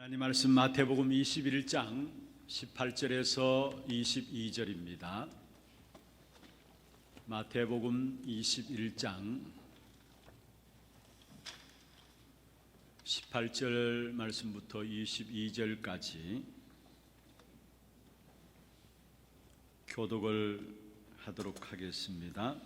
하나님 말씀 마태복음 21장 18절에서 22절입니다. 마태복음 21장 18절 말씀부터 22절까지 교독을 하도록 하겠습니다.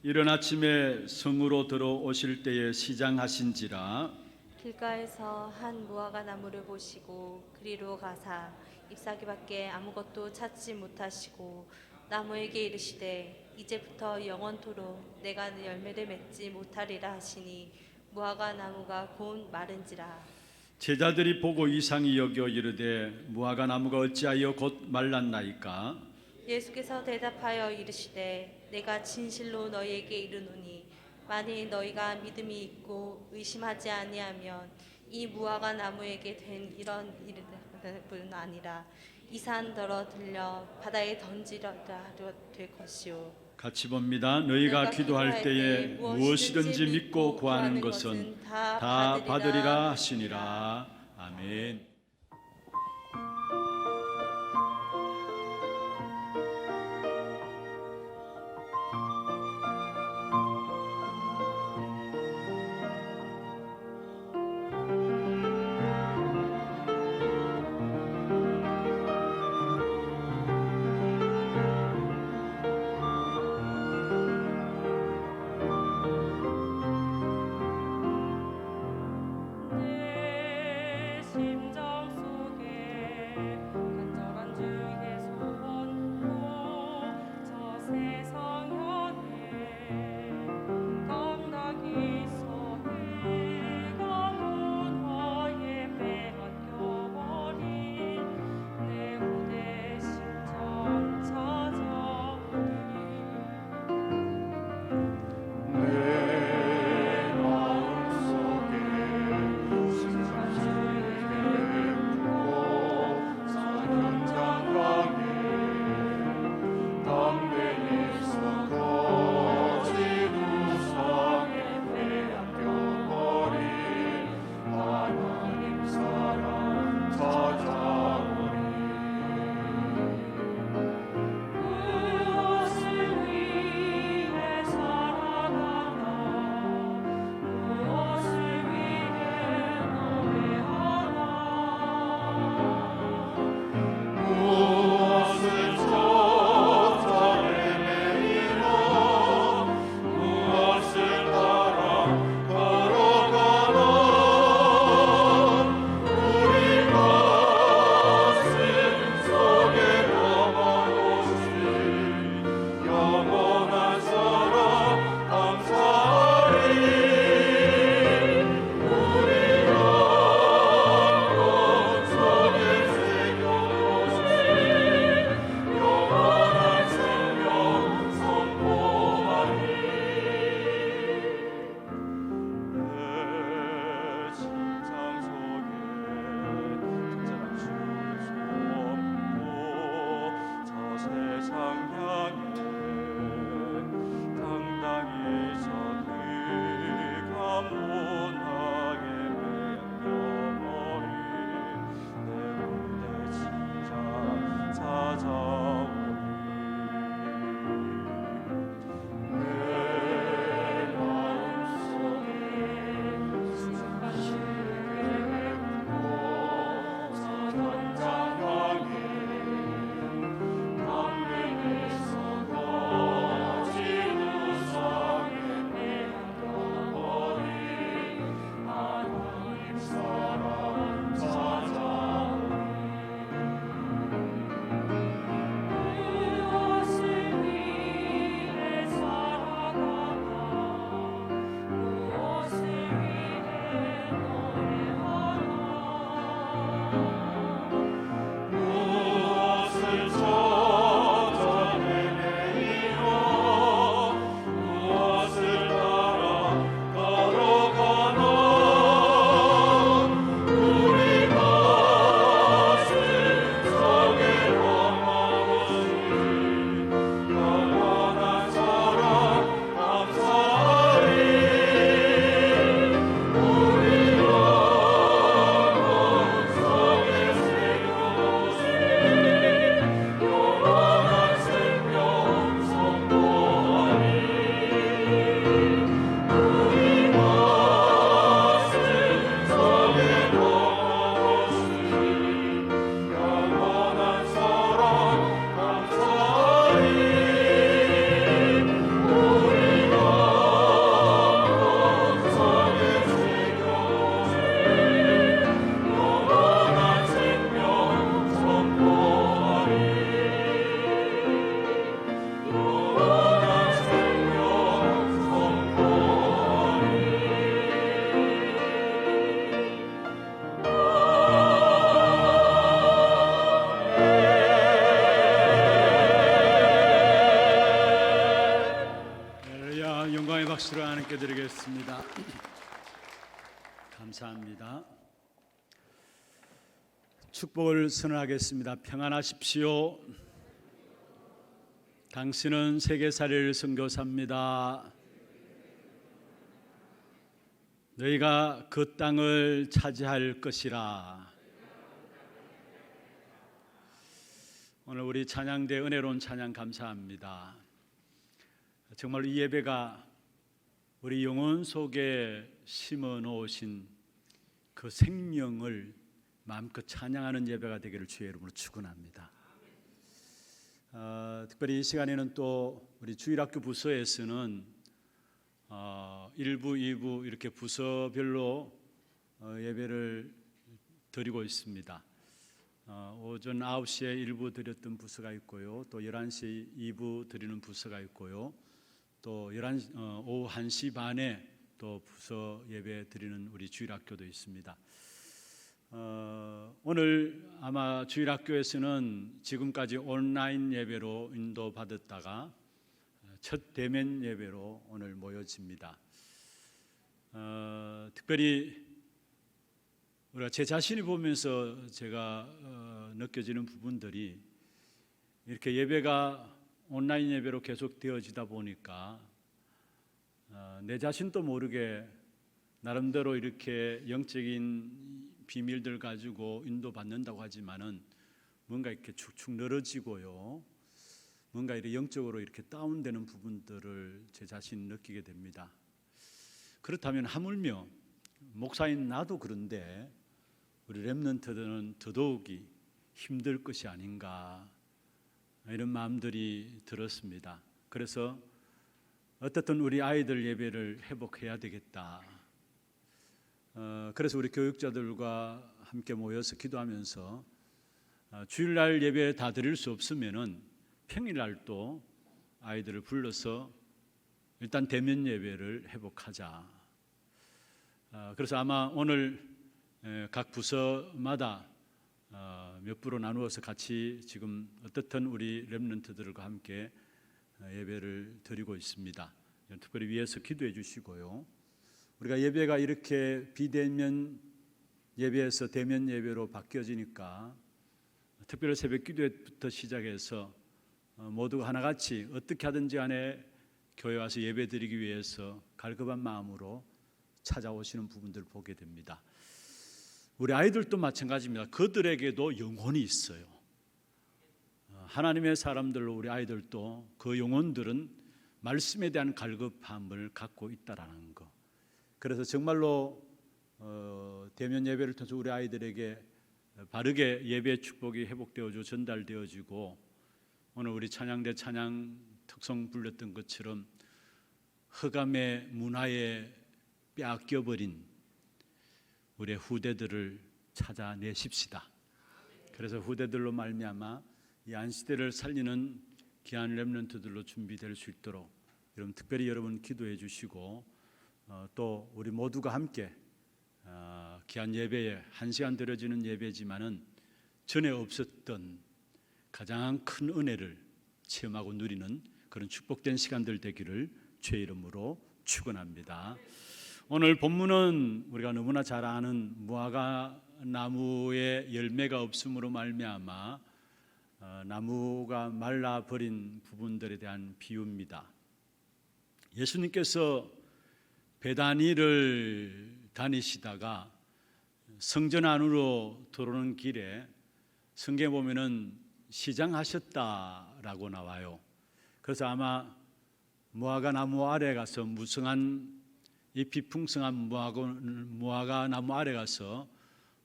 이른 아침에 성으로 들어오실 때에 시장하신지라 길가에서 한 무화과 나무를 보시고 그리로 가사 잎사귀밖에 아무것도 찾지 못하시고 나무에게 이르시되 이제부터 영원토록 내가 열매를 맺지 못하리라 하시니 무화과 나무가 곧 마른지라. 제자들이 보고 이상히 여겨 이르되 무화과 나무가 어찌하여 곧 말랐나이까? 예수께서 대답하여 이르시되 내가 진실로 너희에게 이르노니 만일 너희가 믿음이 있고 의심하지 아니하면 이 무화과 나무에게 된 이런 일뿐 아니라 이 산더러 들려 바다에 던지려다 될 것이요. 같이 봅니다. 너희가 기도할 때에 무엇이든지 믿고 구하는 것은 다 받으리라 하시니라. 아멘. 내 심장 함께 드리겠습니다. 감사합니다. 축복을 선언하겠습니다. 평안하십시오. 당신은 세계살일 선교사입니다. 너희가 그 땅을 차지할 것이라. 오늘 우리 찬양대 은혜로운 찬양 감사합니다. 정말 이 예배가 우리 영혼 속에 심어 놓으신 그 생명을 마음껏 찬양하는 예배가 되기를 주의 이름으로 축원합니다. 특별히 이 시간에는 또 우리 주일학교 부서에서는 1부, 2부 이렇게 부서별로 예배를 드리고 있습니다. 오전 9시에 1부 드렸던 부서가 있고요. 또 11시 2부 드리는 부서가 있고요. 또 오후 1시 반에 또 부서 예배 드리는 우리 주일학교도 있습니다. 오늘 아마 주일학교에서는 지금까지 온라인 예배로 인도받았다가 첫 대면 예배로 오늘 모여집니다. 특별히 우리가 제 자신이 보면서 제가 느껴지는 부분들이 이렇게 예배가 온라인 예배로 계속 되어지다 보니까 내 자신도 모르게 나름대로 이렇게 영적인 비밀들 가지고 인도받는다고 하지만은 뭔가 이렇게 축축 늘어지고요. 뭔가 이렇게 영적으로 이렇게 다운되는 부분들을 제 자신이 느끼게 됩니다. 그렇다면 하물며 목사인 나도 그런데 우리 렘넌트들은 더더욱이 힘들 것이 아닌가 이런 마음들이 들었습니다. 그래서 어떻든 우리 아이들 예배를 회복해야 되겠다. 그래서 우리 교육자들과 함께 모여서 기도하면서 주일날 예배 다 드릴 수 없으면은 평일날도 아이들을 불러서 일단 대면 예배를 회복하자. 그래서 아마 오늘 각 부서마다 몇 부로 나누어서 같이 지금 어떻든 우리 렘넌트들과 함께 예배를 드리고 있습니다. 특별히 위에서 기도해 주시고요. 우리가 예배가 이렇게 비대면 예배에서 대면 예배로 바뀌어지니까 특별히 새벽 기도부터 시작해서 모두 하나같이 어떻게 하든지 간에 교회 와서 예배 드리기 위해서 갈급한 마음으로 찾아오시는 부분들을 보게 됩니다. 우리 아이들도 마찬가지입니다. 그들에게도 영혼이 있어요. 하나님의 사람들로 우리 아이들도 그 영혼들은 말씀에 대한 갈급함을 갖고 있다라는 거. 그래서 정말로 대면 예배를 통해서 우리 아이들에게 바르게 예배의 축복이 회복되어지고 전달되어지고 오늘 우리 찬양대 찬양 특성 불렸던 것처럼 흑암의 문화에 빼앗겨버린 우리의 후대들을 찾아내십시다. 그래서 후대들로 말미암아 이 안시대를 살리는 귀한 렘넌트들로 준비될 수 있도록 여러분 특별히 여러분 기도해 주시고 또 우리 모두가 함께 귀한 예배에 1시간 드려지는 예배지만은 전에 없었던 가장 큰 은혜를 체험하고 누리는 그런 축복된 시간들 되기를 주의 이름으로 축원합니다. 오늘 본문은 우리가 너무나 잘 아는 무화과 나무에 열매가 없음으로 말미암아 나무가 말라버린 부분들에 대한 비유입니다. 예수님께서 베다니를 다니시다가 성전 안으로 들어오는 길에 성경에 보면은 시장하셨다라고 나와요. 그래서 아마 무화과 나무 아래 가서 무성한 잎이 풍성한 무화과 나무 아래 가서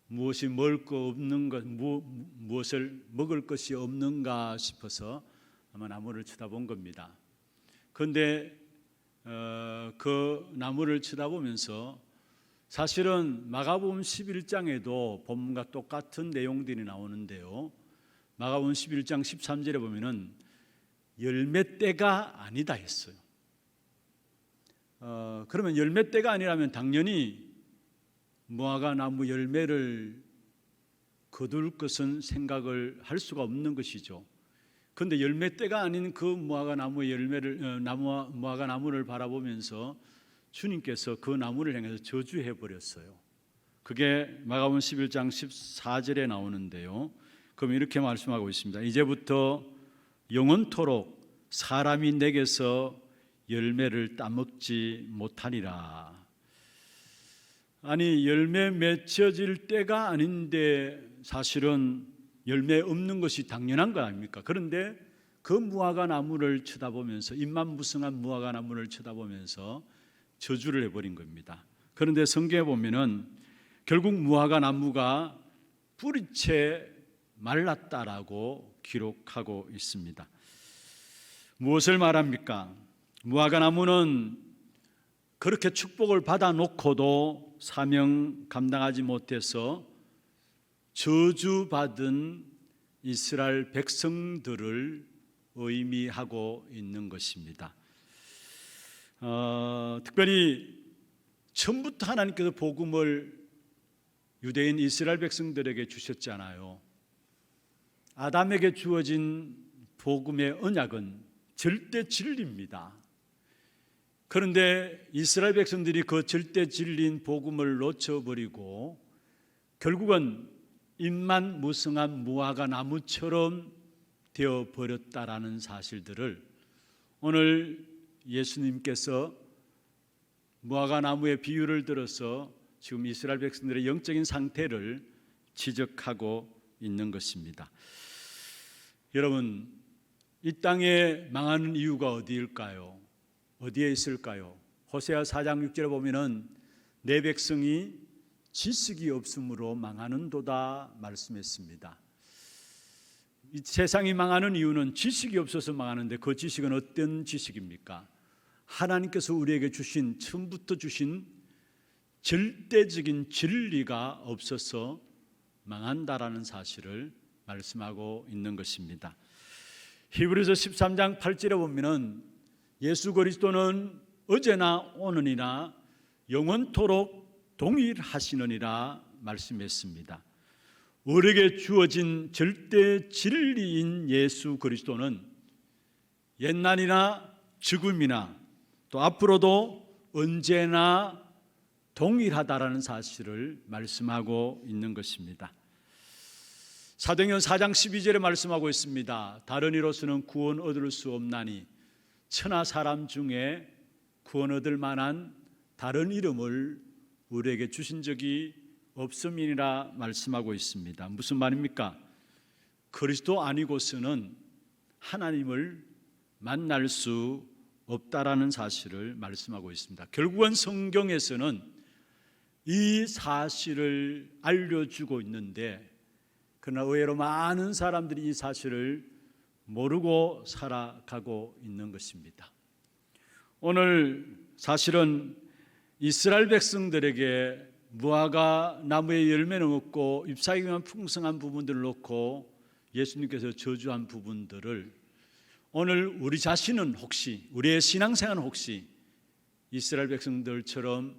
무엇이 먹을 거 없는 것, 무엇을 먹을 것이 없는가 싶어서 아마 나무를 쳐다본 겁니다. 그런데 그 나무를 쳐다보면서 사실은 마가복음 11장에도 본문과 똑같은 내용들이 나오는데요. 마가복음 11장 13절에 보면은 열매 때가 아니다 했어요. 그러면 열매 때가 아니라면 당연히 무화과 나무 열매를 거둘 것은 생각을 할 수가 없는 것이죠. 그런데 열매 때가 아닌 그 무화과 나무의 열매를 무화과 나무를 바라보면서 주님께서 그 나무를 향해서 저주해 버렸어요. 그게 마가복음 11장 14절에 나오는데요. 그럼 이렇게 말씀하고 있습니다. 이제부터 영원토록 사람이 내게서 열매를 따먹지 못하리라. 아니, 열매 맺혀질 때가 아닌데 사실은 열매 없는 것이 당연한 거 아닙니까? 그런데 그 무화과 나무를 쳐다보면서, 잎만 무성한 무화과 나무를 쳐다보면서 저주를 해버린 겁니다. 그런데 성경에 보면은 결국 무화과 나무가 뿌리채 말랐다라고 기록하고 있습니다. 무엇을 말합니까? 무화과 나무는 그렇게 축복을 받아놓고도 사명 감당하지 못해서 저주받은 이스라엘 백성들을 의미하고 있는 것입니다. 특별히 처음부터 하나님께서 복음을 유대인 이스라엘 백성들에게 주셨잖아요. 아담에게 주어진 복음의 언약은 절대 진리입니다. 그런데 이스라엘 백성들이 그 절대 진리인 복음을 놓쳐버리고 결국은 잎만 무성한 무화과 나무처럼 되어버렸다라는 사실들을 오늘 예수님께서 무화과 나무의 비유를 들어서 지금 이스라엘 백성들의 영적인 상태를 지적하고 있는 것입니다. 여러분, 이 땅에 망하는 이유가 어디일까요? 어디에 있을까요? 호세아 4장 6절에 보면은 내 백성이 지식이 없으므로 망하는도다 말씀했습니다. 이 세상이 망하는 이유는 지식이 없어서 망하는데 그 지식은 어떤 지식입니까? 하나님께서 우리에게 주신, 처음부터 주신 절대적인 진리가 없어서 망한다라는 사실을 말씀하고 있는 것입니다. 히브리서 13장 8절에 보면은 예수 그리스도는 어제나 오늘이나 영원토록 동일하시느니라 말씀했습니다. 우리에게 주어진 절대 진리인 예수 그리스도는 옛날이나 지금이나 또 앞으로도 언제나 동일하다라는 사실을 말씀하고 있는 것입니다. 사도행전 4장 12절에 말씀하고 있습니다. 다른 이로서는 구원 얻을 수 없나니 천하 사람 중에 구원 얻을 만한 다른 이름을 우리에게 주신 적이 없음이니라 말씀하고 있습니다. 무슨 말입니까? 그리스도 아니고서는 하나님을 만날 수 없다라는 사실을 말씀하고 있습니다. 결국은 성경에서는 이 사실을 알려주고 있는데 그러나 의외로 많은 사람들이 이 사실을 모르고 살아가고 있는 것입니다. 오늘 사실은 이스라엘 백성들에게 무화과 나무의 열매는 없고 잎사귀만 풍성한 부분들을 놓고 예수님께서 저주한 부분들을 오늘 우리 자신은 혹시, 우리의 신앙생활은 혹시 이스라엘 백성들처럼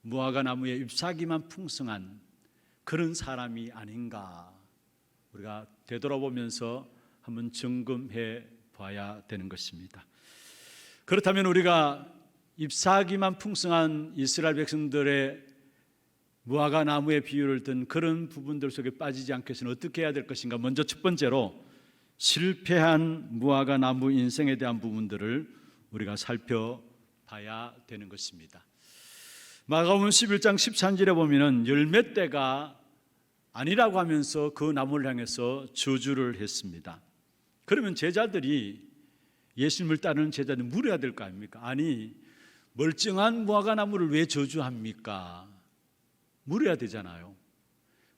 무화과 나무의 잎사귀만 풍성한 그런 사람이 아닌가, 우리가 되돌아보면서 한번 점검해 봐야 되는 것입니다. 그렇다면 우리가 잎사귀만 풍성한 이스라엘 백성들의 무화과 나무의 비유를 든 그런 부분들 속에 빠지지 않기 위해서는 어떻게 해야 될 것인가? 먼저 첫 번째로 실패한 무화과 나무 인생에 대한 부분들을 우리가 살펴봐야 되는 것입니다. 마가복음 11장 13절에 보면은 열매 때가 아니라고 하면서 그 나무를 향해서 저주를 했습니다. 그러면 제자들이, 예수님을 따르는 제자들이 물어야 될 거 아닙니까? 아니, 멀쩡한 무화과 나무를 왜 저주합니까? 물어야 되잖아요.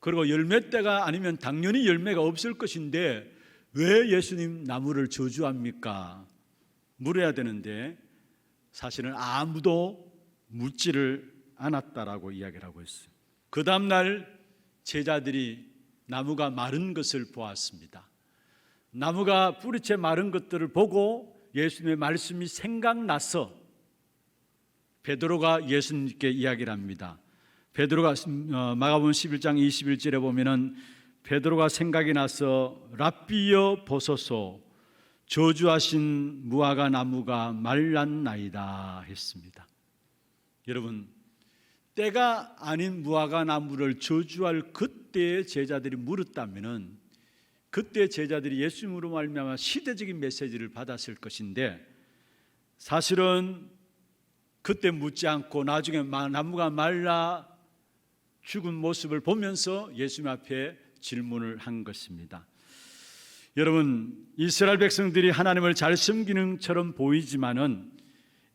그리고 열매 때가 아니면 당연히 열매가 없을 것인데 왜 예수님 나무를 저주합니까? 물어야 되는데 사실은 아무도 묻지를 않았다라고 이야기를 하고 있어요. 그 다음날 제자들이 나무가 마른 것을 보았습니다. 나무가 뿌리채 마른 것들을 보고 예수님의 말씀이 생각나서 베드로가 예수님께 이야기를 합니다. 베드로가 마가복음 11장 21절에 보면은 베드로가 생각이 나서 랍비여 보소서 저주하신 무화과 나무가 말랐나이다 했습니다. 여러분, 때가 아닌 무화과 나무를 저주할 그때의 제자들이 물었다면은 그때 제자들이 예수님으로 말미암아 시대적인 메시지를 받았을 것인데, 사실은 그때 묻지 않고 나중에 나무가 말라 죽은 모습을 보면서 예수님 앞에 질문을 한 것입니다. 여러분, 이스라엘 백성들이 하나님을 잘 섬기는 처럼 보이지만은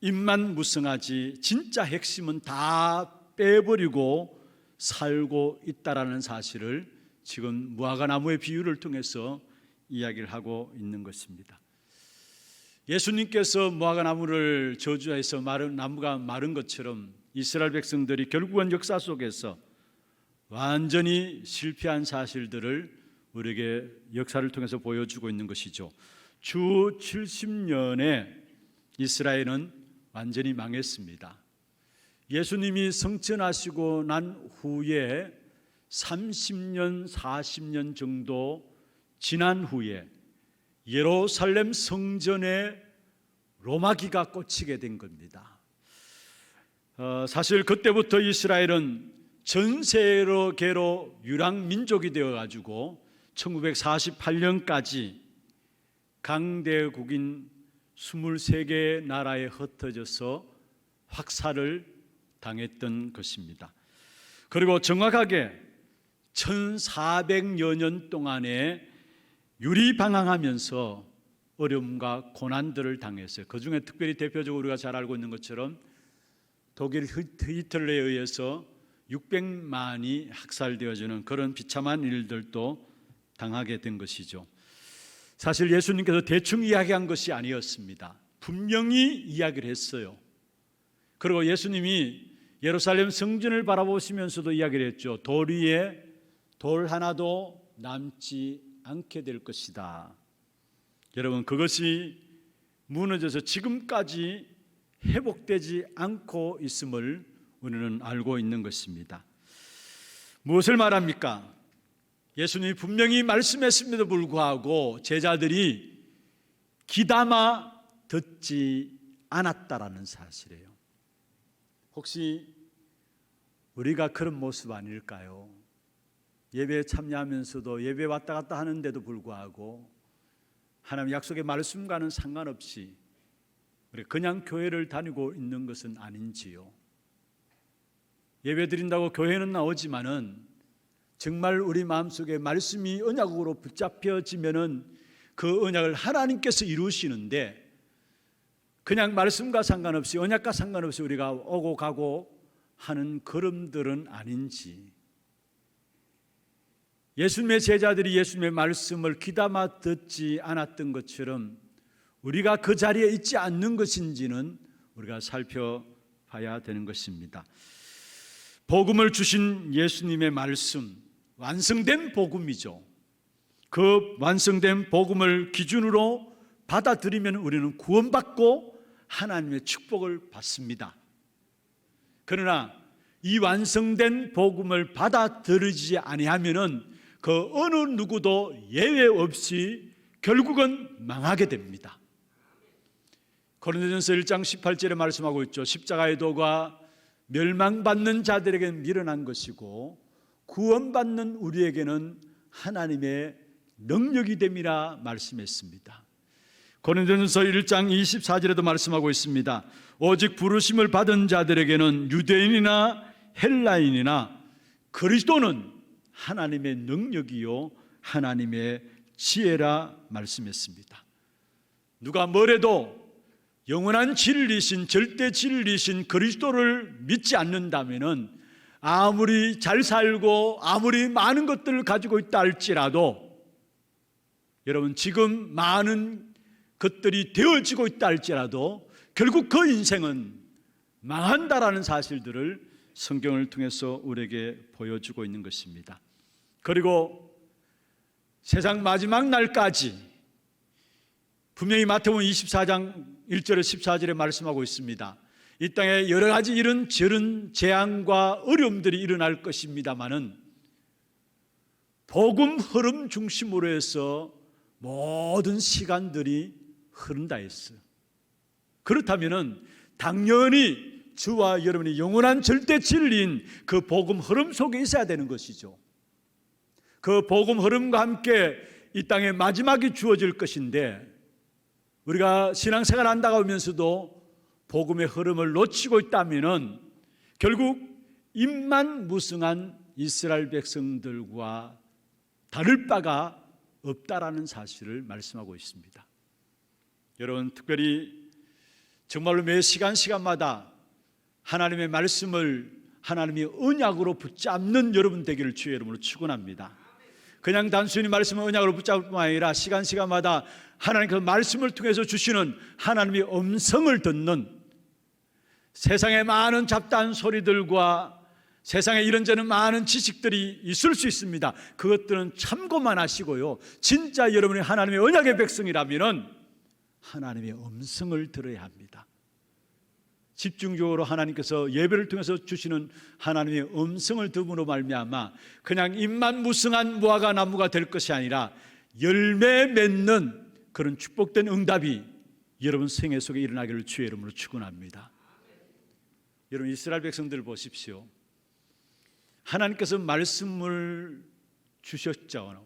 입만 무성하지 진짜 핵심은 다 빼버리고 살고 있다라는 사실을 지금 무화과 나무의 비유를 통해서 이야기를 하고 있는 것입니다. 예수님께서 무화과 나무를 저주해서 나무가 마른 것처럼 이스라엘 백성들이 결국은 역사 속에서 완전히 실패한 사실들을 우리에게 역사를 통해서 보여주고 있는 것이죠. 주 70년에 이스라엘은 완전히 망했습니다. 예수님이 성천하시고 난 후에 30년, 40년 정도 지난 후에 예루살렘 성전에 로마기가 꽂히게 된 겁니다. 사실 그때부터 이스라엘은 전 세계로 유랑민족이 되어가지고 1948년까지 강대국인 23개의 나라에 흩어져서 학살을 당했던 것입니다. 그리고 정확하게 1400여 년 동안에 유리방황하면서 어려움과 고난들을 당했어요. 그 중에 특별히 대표적으로 우리가 잘 알고 있는 것처럼 독일 히틀러에 의해서 600만이 학살되어지는 그런 비참한 일들도 당하게 된 것이죠. 사실 예수님께서 대충 이야기한 것이 아니었습니다. 분명히 이야기를 했어요. 그리고 예수님이 예루살렘 성전을 바라보시면서도 이야기를 했죠. 돌 위에 돌 하나도 남지 않게 될 것이다. 여러분, 그것이 무너져서 지금까지 회복되지 않고 있음을 우리는 알고 있는 것입니다. 무엇을 말합니까? 예수님이 분명히 말씀했음에도 불구하고 제자들이 귀담아 듣지 않았다라는 사실이에요. 혹시 우리가 그런 모습 아닐까요? 예배에 참여하면서도 예배 왔다 갔다 하는데도 불구하고 하나님 약속의 말씀과는 상관없이 우리 그냥 교회를 다니고 있는 것은 아닌지요? 예배 드린다고 교회는 나오지만은 정말 우리 마음속에 말씀이 언약으로 붙잡혀지면은 그 언약을 하나님께서 이루시는데 그냥 말씀과 상관없이 언약과 상관없이 우리가 오고 가고 하는 걸음들은 아닌지, 예수님의 제자들이 예수님의 말씀을 귀담아 듣지 않았던 것처럼 우리가 그 자리에 있지 않는 것인지는 우리가 살펴봐야 되는 것입니다. 복음을 주신 예수님의 말씀, 완성된 복음이죠. 그 완성된 복음을 기준으로 받아들이면 우리는 구원받고 하나님의 축복을 받습니다. 그러나 이 완성된 복음을 받아들이지 아니하면은 그 어느 누구도 예외 없이 결국은 망하게 됩니다. 고린도전서 1장 18절에 말씀하고 있죠. 십자가의 도가 멸망받는 자들에게는 미련한 것이고 구원받는 우리에게는 하나님의 능력이 됨이라 말씀했습니다. 고린도전서 1장 24절에도 말씀하고 있습니다. 오직 부르심을 받은 자들에게는 유대인이나 헬라인이나 그리스도는 하나님의 능력이요 하나님의 지혜라 말씀했습니다. 누가 뭐래도 영원한 진리신 절대 진리신 그리스도를 믿지 않는다면은 아무리 잘 살고 아무리 많은 것들을 가지고 있다 할지라도, 여러분 지금 많은 것들이 되어지고 있다 할지라도 결국 그 인생은 망한다라는 사실들을 성경을 통해서 우리에게 보여주고 있는 것입니다. 그리고 세상 마지막 날까지 분명히 마태복음 24장 1절에 14절에 말씀하고 있습니다. 이 땅에 여러 가지 이런 저런 재앙과 어려움들이 일어날 것입니다마는 복음 흐름 중심으로 해서 모든 시간들이 흐른다 했어요. 그렇다면은 당연히 저와 여러분이 영원한 절대 진리인 그 복음 흐름 속에 있어야 되는 것이죠. 그 복음 흐름과 함께 이 땅에 마지막이 주어질 것인데, 우리가 신앙생활 한다고 하면서도 복음의 흐름을 놓치고 있다면 결국 입만 무성한 이스라엘 백성들과 다를 바가 없다라는 사실을 말씀하고 있습니다. 여러분, 특별히 정말로 매 시간마다 하나님의 말씀을 하나님의 언약으로 붙잡는 여러분 되기를 주의 이름으로 축원합니다. 그냥 단순히 말씀을 언약으로 붙잡을 뿐만 아니라 시간마다 하나님 그 말씀을 통해서 주시는 하나님의 음성을 듣는, 세상에 많은 잡다한 소리들과 세상에 이런저런 많은 지식들이 있을 수 있습니다. 그것들은 참고만 하시고요, 진짜 여러분이 하나님의 언약의 백성이라면 하나님의 음성을 들어야 합니다. 집중적으로 하나님께서 예배를 통해서 주시는 하나님의 음성을 들음으로 말미암아 그냥 입만 무성한 무화과 나무가 될 것이 아니라 열매 맺는 그런 축복된 응답이 여러분 생애 속에 일어나기를 주의 이름으로 축원합니다. 여러분, 이스라엘 백성들 보십시오. 하나님께서 말씀을 주셨죠.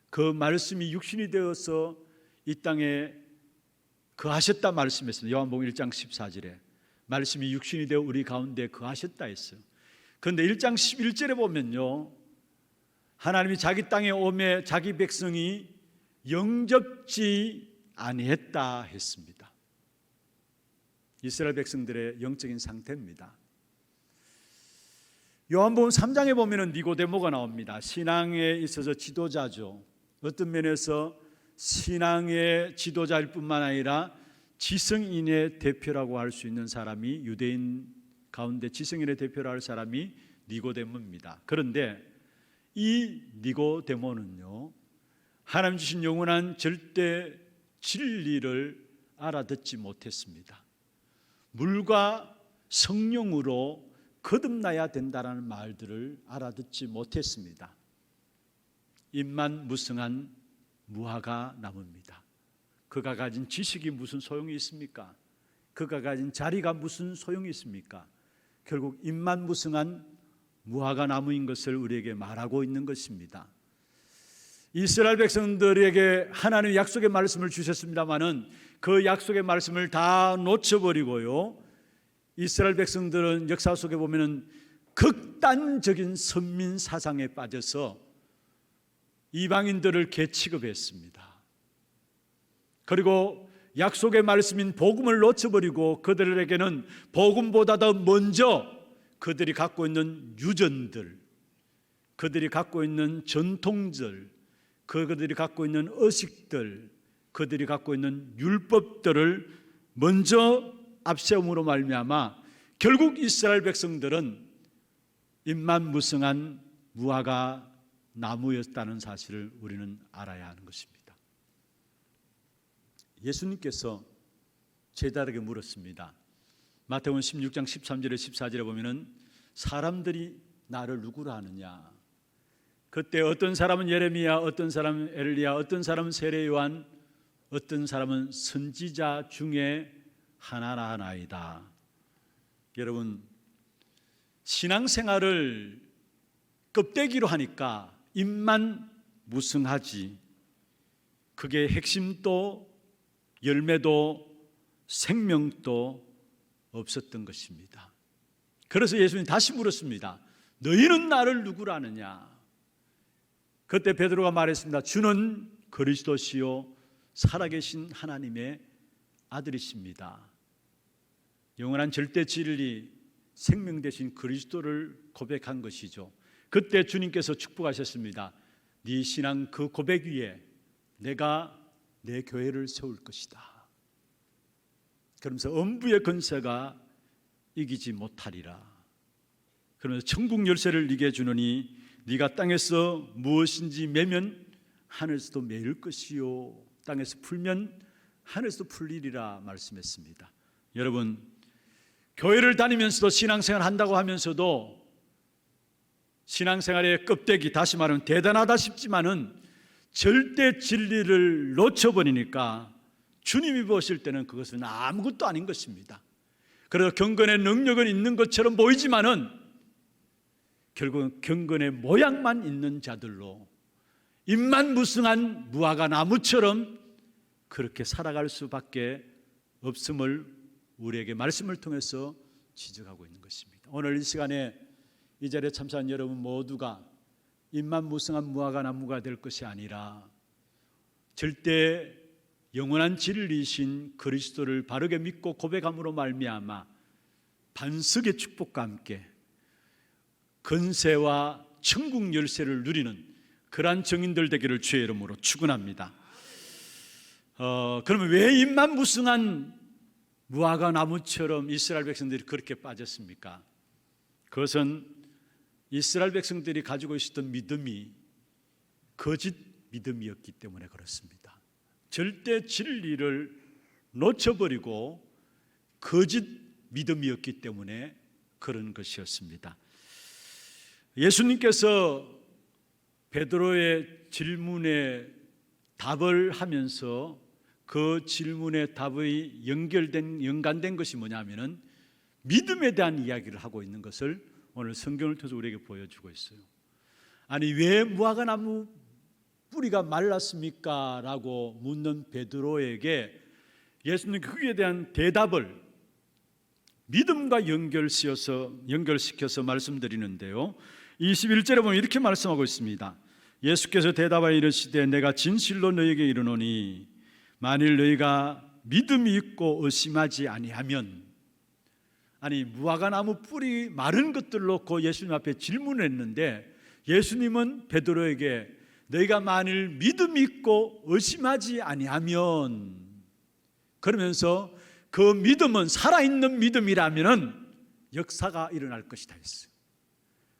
그 말씀이 육신이 되어서 이 땅에 거하셨다 말씀했습니다. 요한복음 1장 14절에 말씀이 육신이 되어 우리 가운데 거하셨다 했어요. 그런데 1장 11절에 보면요, 하나님이 자기 땅에 오매 자기 백성이 영접지 아니했다 했습니다. 이스라엘 백성들의 영적인 상태입니다. 요한복음 3장에 보면 니고데모가 나옵니다. 신앙에 있어서 지도자죠. 어떤 면에서 신앙의 지도자일 뿐만 아니라 지성인의 대표라고 할 수 있는 사람이, 유대인 가운데 지성인의 대표라고 할 사람이 니고데모입니다. 그런데 이 니고데모는요, 하나님 주신 영원한 절대 진리를 알아듣지 못했습니다. 물과 성령으로 거듭나야 된다는 말들을 알아듣지 못했습니다. 입만 무성한 무화과 나무입니다. 그가 가진 지식이 무슨 소용이 있습니까? 그가 가진 자리가 무슨 소용이 있습니까? 결국 입만 무성한 무화과 나무인 것을 우리에게 말하고 있는 것입니다. 이스라엘 백성들에게 하나님의 약속의 말씀을 주셨습니다마는 그 약속의 말씀을 다 놓쳐버리고요, 이스라엘 백성들은 역사 속에 보면은 극단적인 선민 사상에 빠져서 이방인들을 개취급했습니다. 그리고 약속의 말씀인 복음을 놓쳐버리고 그들에게는 복음보다 더 먼저 그들이 갖고 있는 유전들, 그들이 갖고 있는 전통들, 그들이 갖고 있는 의식들, 그들이 갖고 있는 율법들을 먼저 앞세움으로 말미암아 결국 이스라엘 백성들은 입만 무성한 무화과 나무였다는 사실을 우리는 알아야 하는 것입니다. 예수님께서 제자들에게 물었습니다. 마태복음 16장 13절에 14절에 보면은 사람들이 나를 누구라 하느냐. 그때 어떤 사람은 예레미야, 어떤 사람은 엘리야, 어떤 사람은 세례 요한, 어떤 사람은 선지자 중에 하나라 하나이다. 여러분, 신앙생활을 껍데기로 하니까 입만 무성하지 그게 핵심도 열매도 생명도 없었던 것입니다. 그래서 예수님 다시 물었습니다. 너희는 나를 누구라 하느냐? 그때 베드로가 말했습니다. 주는 그리스도시요 살아계신 하나님의 아들이십니다. 영원한 절대 진리, 생명 되신 그리스도를 고백한 것이죠. 그때 주님께서 축복하셨습니다. 네 신앙 그 고백 위에 내가 내 교회를 세울 것이다. 그러면서 음부의 권세가 이기지 못하리라. 그러면서 천국 열쇠를 네게 주노니 네가 땅에서 무엇인지 매면 하늘에서도 매일 것이요 땅에서 풀면 하늘에서도 풀리리라 말씀했습니다. 여러분, 교회를 다니면서도 신앙생활 한다고 하면서도 신앙생활의 껍데기, 다시 말하면 대단하다 싶지만은 절대 진리를 놓쳐버리니까 주님이 보실 때는 그것은 아무것도 아닌 것입니다. 그래서 경건의 능력은 있는 것처럼 보이지만은 결국은 경건의 모양만 있는 자들로 입만 무성한 무화과 나무처럼 그렇게 살아갈 수밖에 없음을 우리에게 말씀을 통해서 지적하고 있는 것입니다. 오늘 이 시간에 이 자리에 참석한 여러분 모두가 입만 무성한 무화과 나무가 될 것이 아니라 절대 영원한 진리이신 그리스도를 바르게 믿고 고백함으로 말미암아 반석의 축복과 함께 건세와 천국 열쇠를 누리는 그러한 증인들 되기를 주의 이름으로 축원합니다. 그러면 왜 입만 무성한 무화과 나무처럼 이스라엘 백성들이 그렇게 빠졌습니까? 그것은 이스라엘 백성들이 가지고 있었던 믿음이 거짓 믿음이었기 때문에 그렇습니다. 절대 진리를 놓쳐버리고 거짓 믿음이었기 때문에 그런 것이었습니다. 예수님께서 베드로의 질문에 답을 하면서 그 질문의 답의 연관된 것이 뭐냐면은 믿음에 대한 이야기를 하고 있는 것을 오늘 성경을 통해서 우리에게 보여주고 있어요. 아니 왜 무화과 나무 뿌리가 말랐습니까? 라고 묻는 베드로에게 예수님은 그에 대한 대답을 믿음과 연결시켜서 말씀드리는데요. 21절에 보면 이렇게 말씀하고 있습니다. 예수께서 대답하여 이르시되 내가 진실로 너희에게 이르노니 만일 너희가 믿음이 있고 의심하지 아니하면, 아니 무화과 나무 뿌리 마른 것들 놓고 예수님 앞에 질문을 했는데 예수님은 베드로에게 너희가 만일 믿음이 있고 의심하지 아니하면, 그러면서 그 믿음은 살아있는 믿음이라면은 역사가 일어날 것이다 했어요.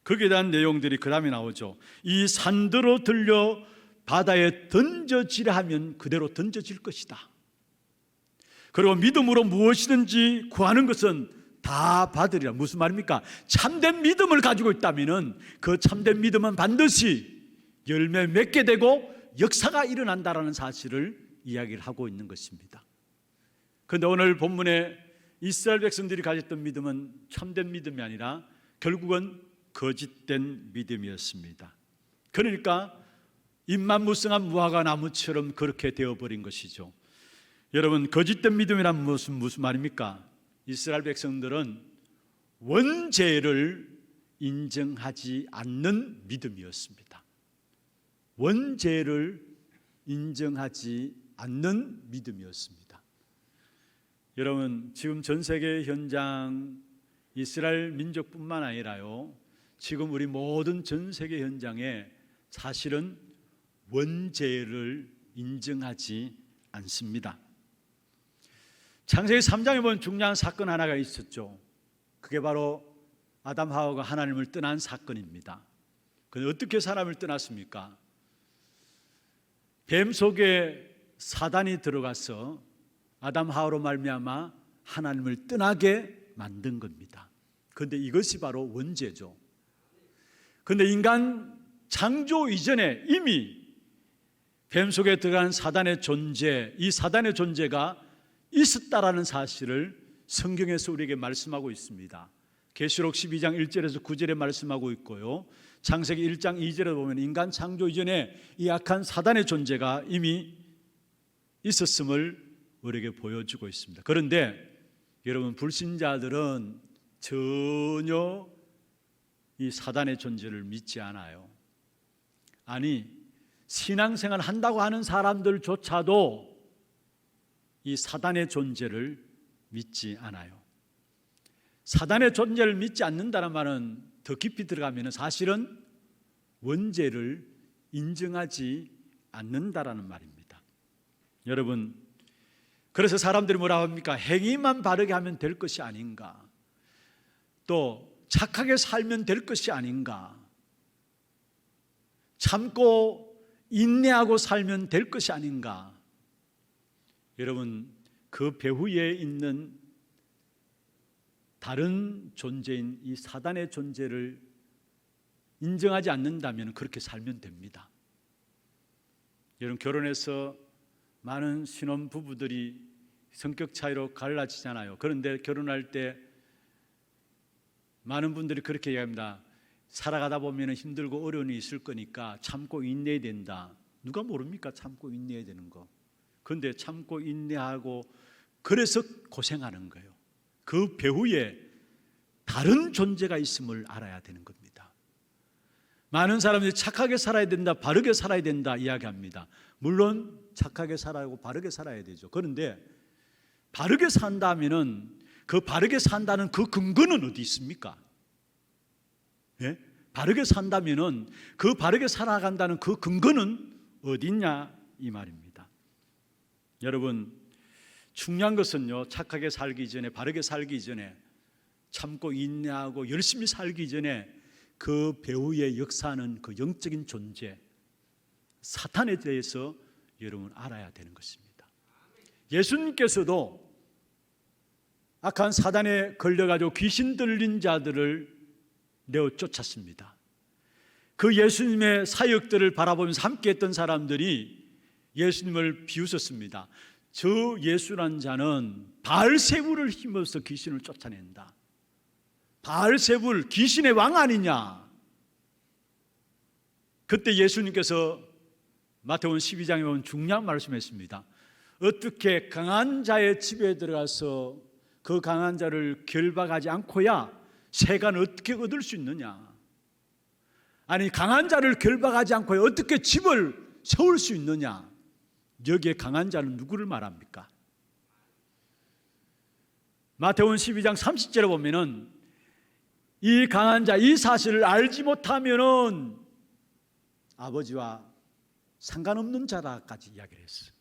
거기에 대한 내용들이 그 다음에 나오죠. 이 산더러 들려 바다에 던져지라 하면 그대로 던져질 것이다. 그리고 믿음으로 무엇이든지 구하는 것은 다 받으리라. 무슨 말입니까? 참된 믿음을 가지고 있다면 그 참된 믿음은 반드시 열매 맺게 되고 역사가 일어난다라는 사실을 이야기를 하고 있는 것입니다. 그런데 오늘 본문에 이스라엘 백성들이 가졌던 믿음은 참된 믿음이 아니라 결국은 거짓된 믿음이었습니다. 그러니까 입만 무성한 무화과 나무처럼 그렇게 되어버린 것이죠. 여러분, 거짓된 믿음이란 무슨 말입니까? 이스라엘 백성들은 원죄를 인정하지 않는 믿음이었습니다. 원죄를 인정하지 않는 믿음이었습니다. 여러분, 지금 전 세계 현장, 이스라엘 민족뿐만 아니라요, 지금 우리 모든 전 세계 현장에 사실은 원죄를 인정하지 않습니다. 창세기 3장에 보면 중요한 사건 하나가 있었죠. 그게 바로 아담 하와가 하나님을 떠난 사건입니다. 그런데 어떻게 사람을 떠났습니까? 뱀 속에 사단이 들어가서 아담 하와로 말미암아 하나님을 떠나게 만든 겁니다. 그런데 이것이 바로 원죄죠. 그런데 인간 창조 이전에 이미 뱀 속에 들어간 사단의 존재, 이 사단의 존재가 있었다라는 사실을 성경에서 우리에게 말씀하고 있습니다. 계시록 12장 1절에서 9절에 말씀하고 있고요, 창세기 1장 2절에 보면 인간 창조 이전에 이 악한 사단의 존재가 이미 있었음을 우리에게 보여주고 있습니다. 그런데 여러분, 불신자들은 전혀 이 사단의 존재를 믿지 않아요. 아니, 신앙생활 한다고 하는 사람들조차도 이 사단의 존재를 믿지 않아요. 사단의 존재를 믿지 않는다는 말은 더 깊이 들어가면 사실은 원죄를 인정하지 않는다라는 말입니다. 여러분, 그래서 사람들이 뭐라고 합니까? 행위만 바르게 하면 될 것이 아닌가, 또 착하게 살면 될 것이 아닌가, 참고 인내하고 살면 될 것이 아닌가. 여러분, 그 배후에 있는 다른 존재인 이 사단의 존재를 인정하지 않는다면 그렇게 살면 됩니다. 여러분, 결혼해서 많은 신혼부부들이 성격 차이로 갈라지잖아요. 그런데 결혼할 때 많은 분들이 그렇게 얘기합니다. 살아가다 보면 힘들고 어려움이 있을 거니까 참고 인내해야 된다. 누가 모릅니까? 참고 인내해야 되는 거. 그런데 참고 인내하고 그래서 고생하는 거예요. 그 배후에 다른 존재가 있음을 알아야 되는 겁니다. 많은 사람들이 착하게 살아야 된다, 바르게 살아야 된다 이야기합니다. 물론 착하게 살아야 하고 바르게 살아야 되죠. 그런데 바르게 산다면은 그 바르게 산다는 그 근거는 어디 있습니까? 예? 바르게 산다면은 그 바르게 살아간다는 그 근거는 어디 있냐 이 말입니다. 여러분, 중요한 것은요, 착하게 살기 전에, 바르게 살기 전에, 참고 인내하고 열심히 살기 전에 그 배후에 역사하는 그 영적인 존재 사탄에 대해서 여러분 알아야 되는 것입니다. 예수님께서도 악한 사단에 걸려가지고 귀신 들린 자들을 내어 쫓았습니다. 그 예수님의 사역들을 바라보면서 함께했던 사람들이 예수님을 비웃었습니다. 저 예수란 자는 바알세불을 힘입어서 귀신을 쫓아낸다. 바알세불 귀신의 왕 아니냐. 그때 예수님께서 마태복음 12장에 보면 중요한 말씀했습니다. 어떻게 강한 자의 집에 들어가서 그 강한 자를 결박하지 않고야 세간을 어떻게 얻을 수 있느냐. 아니 강한 자를 결박하지 않고야 어떻게 집을 세울 수 있느냐. 여기에 강한 자는 누구를 말합니까? 마태복음 12장 30절에 보면은 이 강한 자, 이 사실을 알지 못하면은 아버지와 상관없는 자라까지 이야기를 했어요.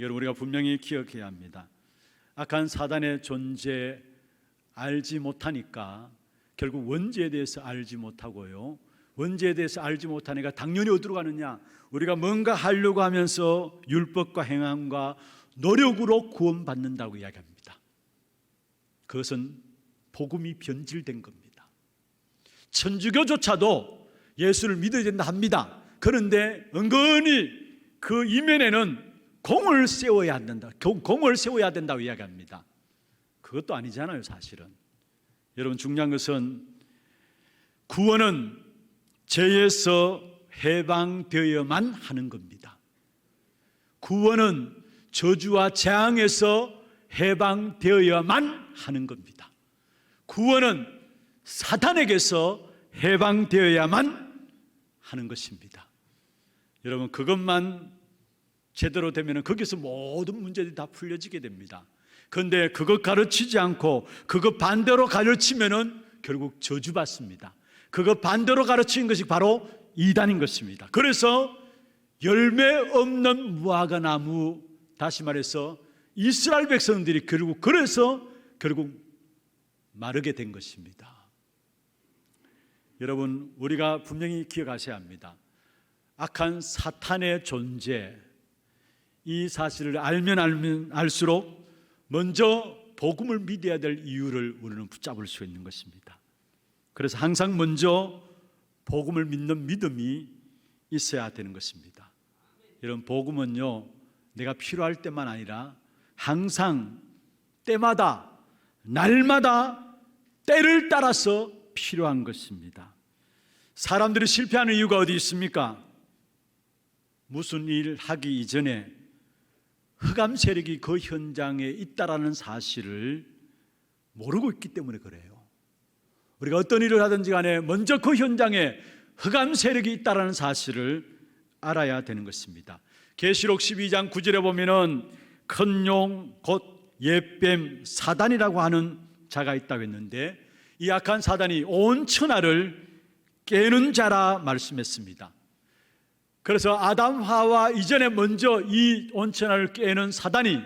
여러분, 우리가 분명히 기억해야 합니다. 악한 사단의 존재 알지 못하니까 결국 원죄에 대해서 알지 못하고요, 원죄에 대해서 알지 못하니까 당연히 어디로 가느냐? 우리가 뭔가 하려고 하면서 율법과 행함과 노력으로 구원받는다고 이야기합니다. 그것은 복음이 변질된 겁니다. 천주교조차도 예수를 믿어야 된다 합니다. 그런데 은근히 그 이면에는 공을 세워야 된다, 공을 세워야 된다고 이야기합니다. 그것도 아니잖아요, 사실은. 여러분, 중요한 것은 구원은 죄에서 해방되어야만 하는 겁니다. 구원은 저주와 재앙에서 해방되어야만 하는 겁니다. 구원은 사탄에게서 해방되어야만 하는 것입니다. 여러분, 그것만 제대로 되면 거기서 모든 문제들이 다 풀려지게 됩니다. 그런데 그것 가르치지 않고 그것 반대로 가르치면은 결국 저주받습니다. 그것 반대로 가르치는 것이 바로 이단인 것입니다. 그래서 열매 없는 무화과 나무, 다시 말해서 이스라엘 백성들이 결국 마르게 된 것입니다. 여러분, 우리가 분명히 기억하셔야 합니다. 악한 사탄의 존재, 이 사실을 알면 알수록 먼저 복음을 믿어야 될 이유를 우리는 붙잡을 수 있는 것입니다. 그래서 항상 먼저 복음을 믿는 믿음이 있어야 되는 것입니다. 이런 복음은요, 내가 필요할 때만 아니라 항상 때마다 날마다 때를 따라서 필요한 것입니다. 사람들이 실패하는 이유가 어디 있습니까? 무슨 일 하기 이전에 흑암 세력이 그 현장에 있다라는 사실을 모르고 있기 때문에 그래요. 우리가 어떤 일을 하든지 간에 먼저 그 현장에 흑암 세력이 있다라는 사실을 알아야 되는 것입니다. 계시록 12장 9절에 보면은 큰 용 곧 옛뱀 사단이라고 하는 자가 있다고 했는데, 이 악한 사단이 온 천하를 깨는 자라 말씀했습니다. 그래서 아담 하와 이전에 먼저 이 온 천하를 깨는 사단이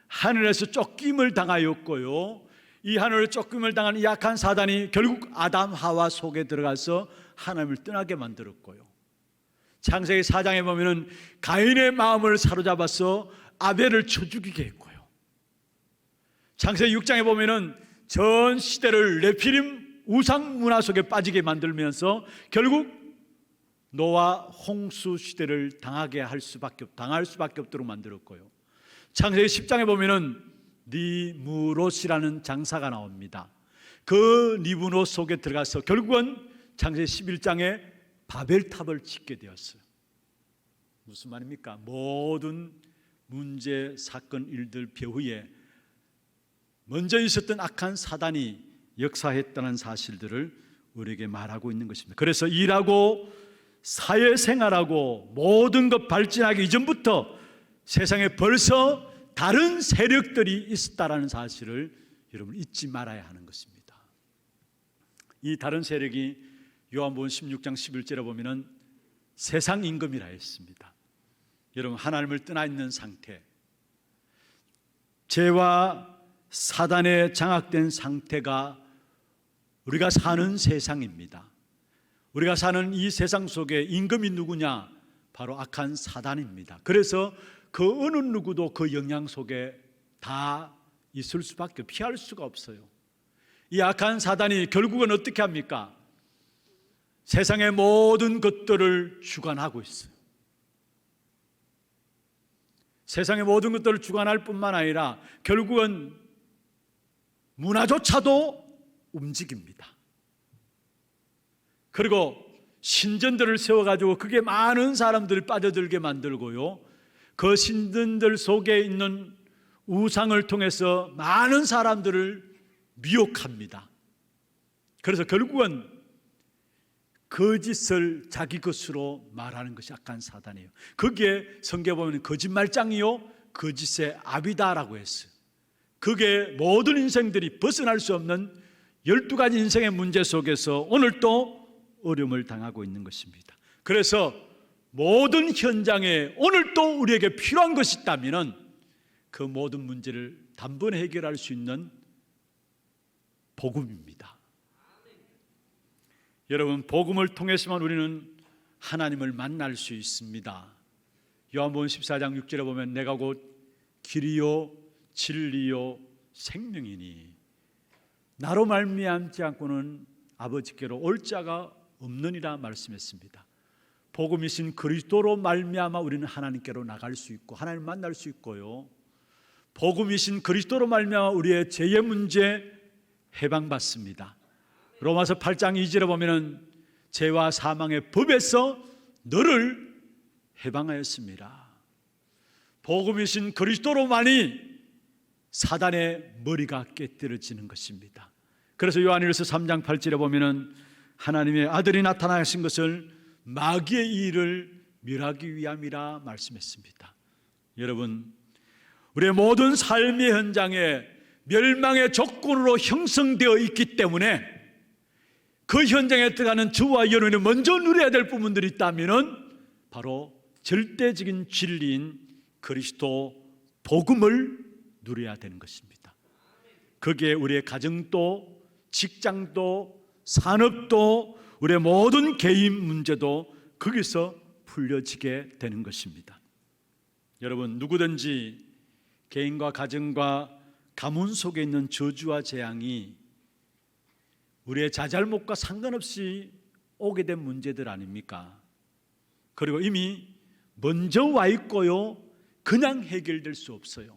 하늘에서 쫓김을 당하였고요, 이 하늘을 쫓김을 당한 이 악한 사단이 결국 아담 하와 속에 들어가서 하나님을 떠나게 만들었고요, 창세기 4장에 보면은 가인의 마음을 사로잡아서 아벨을 쳐 죽이게 했고요, 창세기 6장에 보면은 전 시대를 네피림 우상 문화 속에 빠지게 만들면서 결국 노아 홍수 시대를 당할 수밖에 없도록 만들었고요, 창세기 10장에 보면은 니무롯이라는 장사가 나옵니다. 그 니무롯 속에 들어가서 결국은 창세기 11장에 바벨탑을 짓게 되었어요. 무슨 말입니까? 모든 문제, 사건, 일들 배후에 먼저 있었던 악한 사단이 역사했다는 사실들을 우리에게 말하고 있는 것입니다. 그래서 일하고 사회생활하고 모든 것 발전하기 이전부터 세상에 벌써 다른 세력들이 있었다는 사실을 여러분 잊지 말아야 하는 것입니다. 이 다른 세력이 요한복음 16장 11절에 보면은 세상 임금이라 했습니다. 여러분, 하나님을 떠나 있는 상태, 죄와 사단에 장악된 상태가 우리가 사는 세상입니다. 우리가 사는 이 세상 속에 임금이 누구냐? 바로 악한 사단입니다. 그래서 그 어느 누구도 그 영향 속에 다 있을 수밖에, 피할 수가 없어요. 이 악한 사단이 결국은 어떻게 합니까? 세상의 모든 것들을 주관하고 있어요. 세상의 모든 것들을 주관할 뿐만 아니라 결국은 문화조차도 움직입니다. 그리고 신전들을 세워가지고 그게 많은 사람들을 빠져들게 만들고요, 그 신전들 속에 있는 우상을 통해서 많은 사람들을 미혹합니다. 그래서 결국은 거짓을 자기 것으로 말하는 것이 악한 사단이에요. 거기에 성경에 보면 거짓말장이요 거짓의 아비다라고 했어요. 그게 모든 인생들이 벗어날 수 없는 12가지 인생의 문제 속에서 오늘도 어려움을 당하고 있는 것입니다. 그래서 모든 현장에 오늘도 우리에게 필요한 것이 있다면 그 모든 문제를 단번에 해결할 수 있는 복음입니다. 여러분, 복음을 통해서만 우리는 하나님을 만날 수 있습니다. 요한복음 14장 6절에 보면 내가 곧 길이요 진리요 생명이니 나로 말미암지 않고는 아버지께로 올 자가 없느니라 말씀했습니다. 복음이신 그리스도로 말미암아 우리는 하나님께로 나갈 수 있고 하나님을 만날 수 있고요, 복음이신 그리스도로 말미암아 우리의 죄의 문제 해방받습니다. 로마서 8장 2절에 보면 죄와 사망의 법에서 너를 해방하였습니다. 복음이신 그리스도로만이 사단의 머리가 깨뜨려지는 것입니다. 그래서 요한일서 3장 8절에 보면 하나님의 아들이 나타나신 것을 마귀의 일을 멸하기 위함이라 말씀했습니다. 여러분, 우리의 모든 삶의 현장에 멸망의 조건으로 형성되어 있기 때문에 그 현장에 들어가는 저와 여러분이 먼저 누려야 될 부분들이 있다면 바로 절대적인 진리인 그리스도 복음을 누려야 되는 것입니다. 거기에 우리의 가정도 직장도 산업도 우리의 모든 개인 문제도 거기서 풀려지게 되는 것입니다. 여러분, 누구든지 개인과 가정과 가문 속에 있는 저주와 재앙이 우리의 자잘못과 상관없이 오게 된 문제들 아닙니까? 그리고 이미 먼저 와 있고요, 그냥 해결될 수 없어요.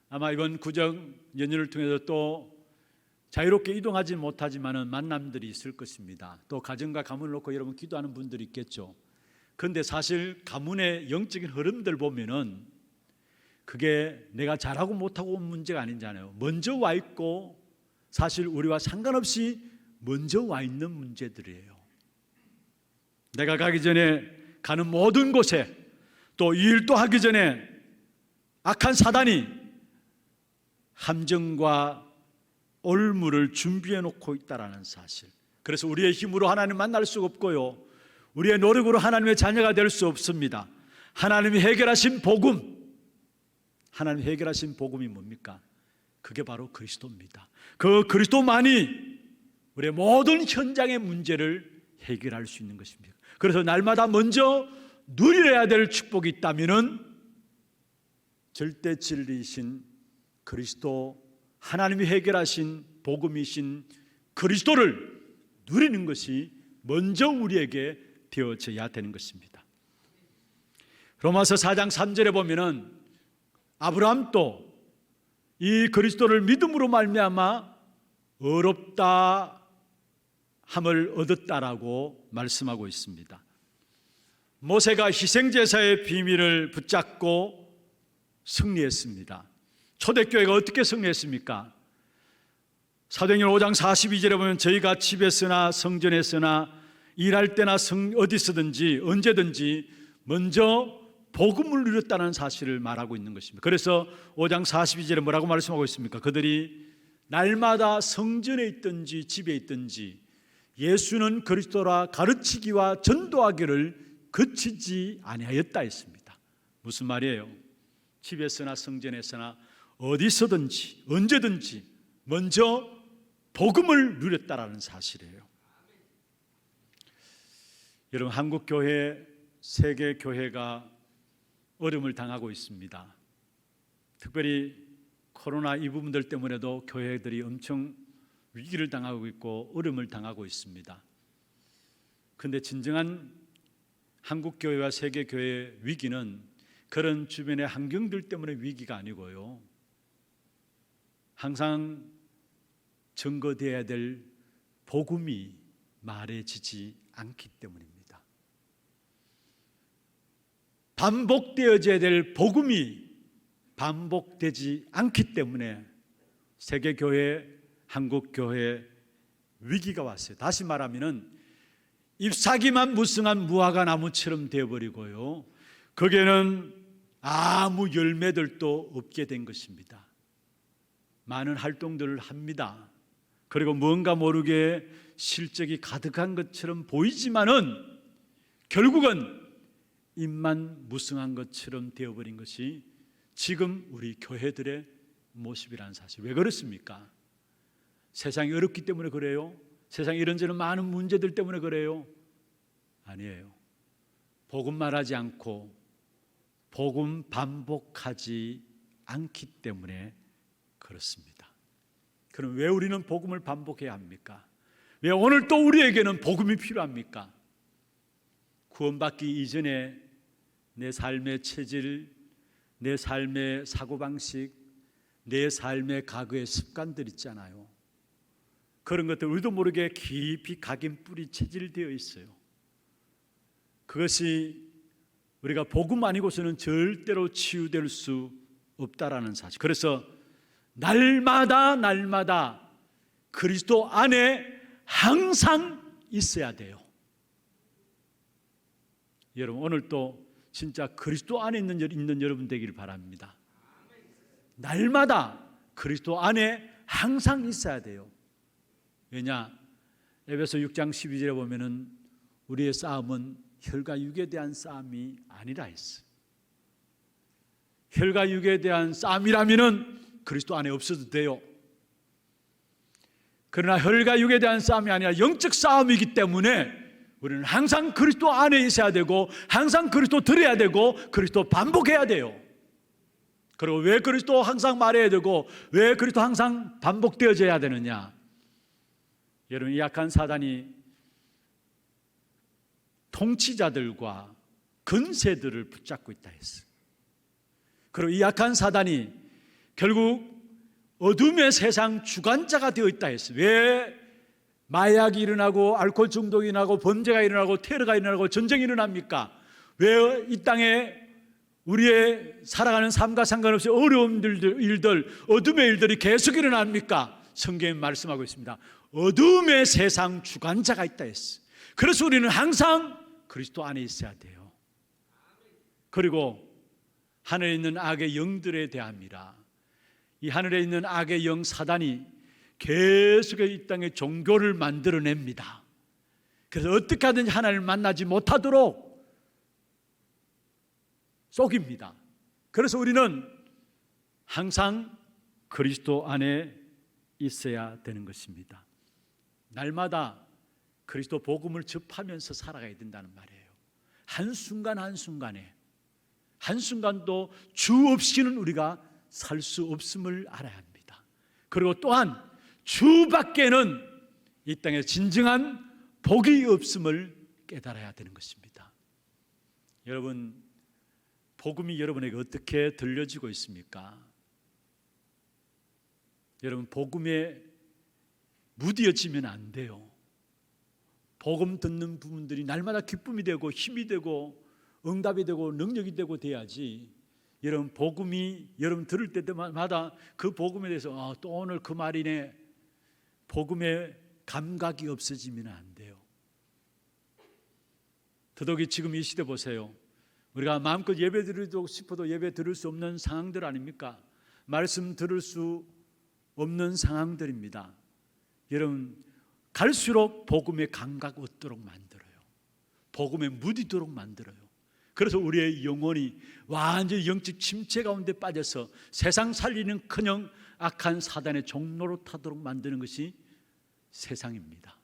아마 이번 구정 연휴를 통해서 또 자유롭게 이동하지 못하지만 만남들이 있을 것입니다. 또 가정과 가문을 놓고 여러분 기도하는 분들이 있겠죠. 그런데 사실 가문의 영적인 흐름들 보면은 그게 내가 잘하고 못하고 온 문제가 아니잖아요. 먼저 와 있고 사실 우리와 상관없이 먼저 와 있는 문제들이에요. 내가 가기 전에 가는 모든 곳에 또 이 일도 하기 전에 악한 사단이 함정과 올무를 준비해 놓고 있다는 사실. 그래서 우리의 힘으로 하나님 만날 수 없고요, 우리의 노력으로 하나님의 자녀가 될 수 없습니다. 하나님이 해결하신 복음, 하나님이 해결하신 복음이 뭡니까? 그게 바로 그리스도입니다. 그 그리스도만이 우리의 모든 현장의 문제를 해결할 수 있는 것입니다. 그래서 날마다 먼저 누려야 될 축복이 있다면 절대 진리이신 그리스도, 하나님이 해결하신 복음이신 그리스도를 누리는 것이 먼저 우리에게 되어져야 되는 것입니다. 로마서 4장 3절에 보면은 아브라함도 이 그리스도를 믿음으로 말미암아 의롭다 함을 얻었다라고 말씀하고 있습니다. 모세가 희생제사의 비밀을 붙잡고 승리했습니다. 초대교회가 어떻게 승리했습니까? 사도행전 5장 42절에 보면 저희가 집에서나 성전에서나 일할 때나 어디서든지 언제든지 먼저 복음을 누렸다는 사실을 말하고 있는 것입니다. 그래서 5장 42절에 뭐라고 말씀하고 있습니까? 그들이 날마다 성전에 있든지 집에 있든지 예수는 그리스도라 가르치기와 전도하기를 그치지 아니하였다 했습니다. 무슨 말이에요? 집에서나 성전에서나 어디서든지 언제든지 먼저 복음을 누렸다라는 사실이에요. 여러분, 한국 교회, 세계 교회가 어려움을 당하고 있습니다. 특별히 코로나 이 부분들 때문에도 교회들이 엄청 위기를 당하고 있고 어려움을 당하고 있습니다. 그런데 진정한 한국 교회와 세계 교회의 위기는 그런 주변의 환경들 때문에 위기가 아니고요, 항상 증거되어야 될 복음이 말해지지 않기 때문입니다. 반복되어져야 될 복음이 반복되지 않기 때문에 세계교회, 한국교회 위기가 왔어요. 다시 말하면 잎사귀만 무성한 무화과 나무처럼 되어버리고요, 거기에는 아무 열매들도 없게 된 것입니다. 많은 활동들을 합니다. 그리고 뭔가 모르게 실적이 가득한 것처럼 보이지만은 결국은 잎만 무성한 것처럼 되어버린 것이 지금 우리 교회들의 모습이라는 사실. 왜 그렇습니까? 세상이 어렵기 때문에 그래요? 세상에 이런저런 많은 문제들 때문에 그래요? 아니에요. 복음 말하지 않고 복음 반복하지 않기 때문에 그렇습니다. 그럼 왜 우리는 복음을 반복해야 합니까? 왜 오늘 또 우리에게는 복음이 필요합니까? 구원받기 이전에 내 삶의 체질, 내 삶의 사고방식, 내 삶의 과거의 습관들 있잖아요. 그런 것들 우리도 모르게 깊이 각인 뿌리 체질되어 있어요. 그것이 우리가 복음 아니고서는 절대로 치유될 수 없다라는 사실. 그래서 날마다 그리스도 안에 항상 있어야 돼요. 여러분, 오늘 또 진짜 그리스도 안에 있는 여러분 되기를 바랍니다. 날마다 그리스도 안에 항상 있어야 돼요. 왜냐? 에베소 6장 12절에 보면은 우리의 싸움은 혈과 육에 대한 싸움이 아니라 했어요. 혈과 육에 대한 싸움이라면은 그리스도 안에 없어도 돼요. 그러나 혈과 육에 대한 싸움이 아니라 영적 싸움이기 때문에 우리는 항상 그리스도 안에 있어야 되고 항상 그리스도 들어야 되고 그리스도 반복해야 돼요. 그리고 왜 그리스도 항상 말해야 되고 왜 그리스도 항상 반복되어져야 되느냐? 여러분, 이 약한 사단이 통치자들과 근세들을 붙잡고 있다 했어요. 그리고 이 약한 사단이 결국 어둠의 세상 주관자가 되어 있다 했어요. 왜 마약이 일어나고 알코올 중독이 일어나고 범죄가 일어나고 테러가 일어나고 전쟁이 일어납니까? 왜 이 땅에 우리의 살아가는 삶과 상관없이 어려운 일들, 어둠의 일들이 계속 일어납니까? 성경에 말씀하고 있습니다. 어둠의 세상 주관자가 있다 했어요. 그래서 우리는 항상 그리스도 안에 있어야 돼요. 그리고 하늘에 있는 악의 영들에 대함이라. 이 하늘에 있는 악의 영 사단이 계속해서 이 땅에 종교를 만들어냅니다. 그래서 어떻게 하든지 하나님을 만나지 못하도록 속입니다. 그래서 우리는 항상 그리스도 안에 있어야 되는 것입니다. 날마다 그리스도 복음을 접하면서 살아가야 된다는 말이에요. 한순간 한순간에 한순간도 주 없이는 우리가 살 수 없음을 알아야 합니다. 그리고 또한 주 밖에는 이 땅에 진정한 복이 없음을 깨달아야 되는 것입니다. 여러분, 복음이 여러분에게 어떻게 들려지고 있습니까? 여러분, 복음에 무뎌지면 안 돼요. 복음 듣는 부분들이 날마다 기쁨이 되고 힘이 되고 응답이 되고 능력이 되고 돼야지. 여러분, 복음이 여러분 들을 때마다 그 복음에 대해서 또 오늘 그 말이네, 복음의 감각이 없어지면 안 돼요. 더더욱이 지금 이 시대 보세요. 우리가 마음껏 예배 드리고 싶어도 예배 드릴 수 없는 상황들 아닙니까? 말씀 들을 수 없는 상황들입니다. 여러분, 갈수록 복음의 감각 얻도록 만들어요. 복음에 무디도록 만들어요. 그래서 우리의 영혼이 완전히 영적 침체 가운데 빠져서 세상 살리는커녕 악한 사단의 종로로 타도록 만드는 것이 세상입니다.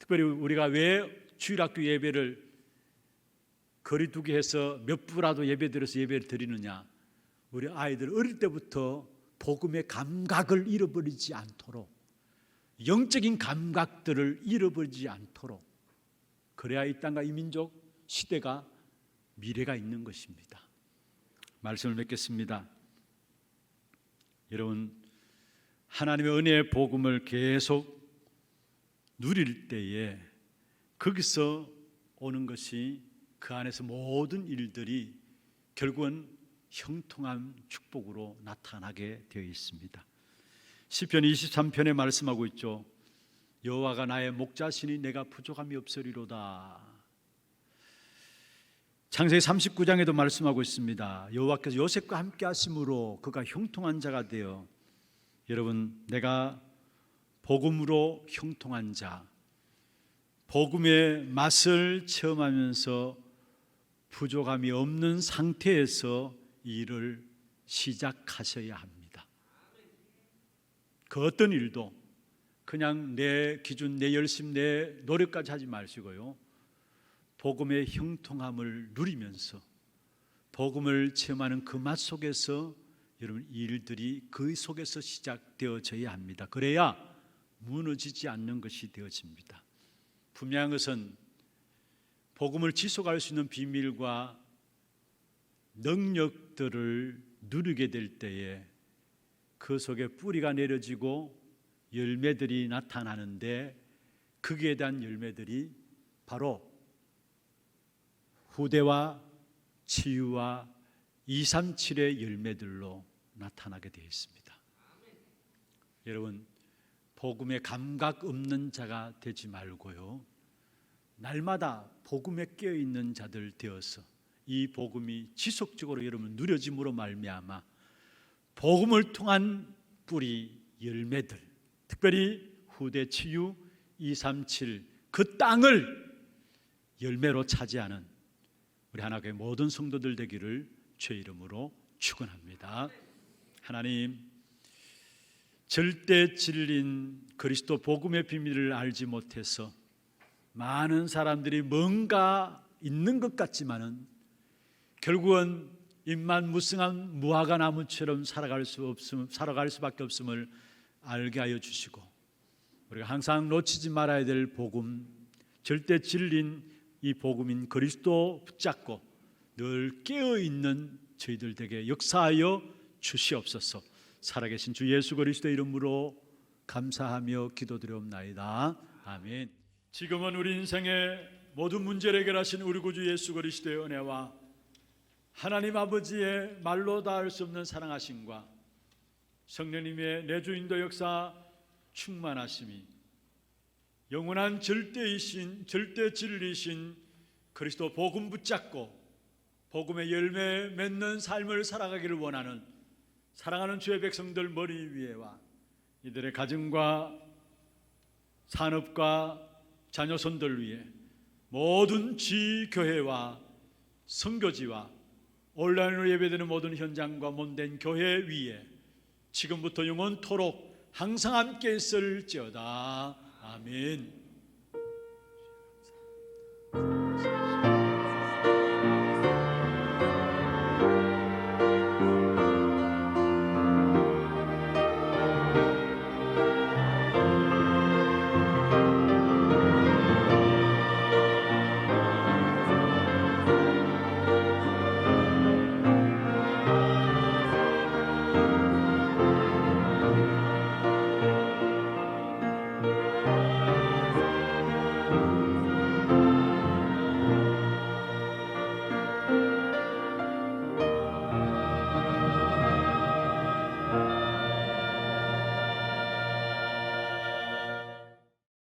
특별히 우리가 왜 주일학교 예배를 거리두기 해서 몇 부라도 예배 드려서 예배를 드리느냐? 우리 아이들 어릴 때부터 복음의 감각을 잃어버리지 않도록, 영적인 감각들을 잃어버리지 않도록, 그래야 이 땅과 이 민족 시대가 미래가 있는 것입니다. 말씀을 맺겠습니다. 여러분, 하나님의 은혜의 복음을 계속 누릴 때에 거기서 오는 것이 그 안에서 모든 일들이 결국은 형통한 축복으로 나타나게 되어 있습니다. 시편 23편에 말씀하고 있죠. 여호와가 나의 목자시니 내가 부족함이 없으리로다. 창세기 39장에도 말씀하고 있습니다. 여호와께서 요셉과 함께 하심으로 그가 형통한 자가 되어, 여러분, 내가 복음으로 형통한 자, 복음의 맛을 체험하면서 부족함이 없는 상태에서 일을 시작하셔야 합니다. 그 어떤 일도 그냥 내 기준, 내 열심, 내 노력까지 하지 마시고요, 복음의 형통함을 누리면서 복음을 체험하는 그 맛 속에서 여러분 일들이 그 속에서 시작되어져야 합니다. 그래야 무너지지 않는 것이 되어집니다. 분명한 것은 복음을 지속할 수 있는 비밀과 능력들을 누리게 될 때에 그 속에 뿌리가 내려지고 열매들이 나타나는데, 거기에 대한 열매들이 바로 후대와 치유와 237의 열매들로 나타나게 되어 있습니다. 여러분, 복음에 감각 없는 자가 되지 말고요, 날마다 복음에 깨어있는 자들 되어서 이 복음이 지속적으로 여러분 누려짐으로 말미암아 복음을 통한 뿌리 열매들, 특별히 후대 치유 237 그 땅을 열매로 차지하는 우리 하나교회 모든 성도들 되기를 주의 이름으로 축원합니다. 하나님, 절대 진리인 그리스도 복음의 비밀을 알지 못해서 많은 사람들이 뭔가 있는 것 같지만은 결국은 입만 무성한 무화과 나무처럼 살아갈 수밖에 없음을 알게 하여 주시고, 우리가 항상 놓치지 말아야 될 복음, 절대 진리인 이 복음인 그리스도 붙잡고 늘 깨어있는 저희들 되게 역사하여 주시옵소서. 살아계신 주 예수 그리스도의 이름으로 감사하며 기도드리옵나이다. 아멘. 지금은 우리 인생의 모든 문제를 해결하신 우리 구주 예수 그리스도의 은혜와 하나님 아버지의 말로 닿을 수 없는 사랑하심과 성령님의 내주인도 역사 충만하심이 영원한 절대이신 절대 진리이신 그리스도 복음 붙잡고 복음의 열매 맺는 삶을 살아가기를 원하는 사랑하는 주의 백성들 머리 위에와 이들의 가정과 산업과 자녀손들 위에 모든 지교회와 선교지와 온라인으로 예배되는 모든 현장과 몸된 교회 위에 지금부터 영원토록 항상 함께 있을지어다. 아멘.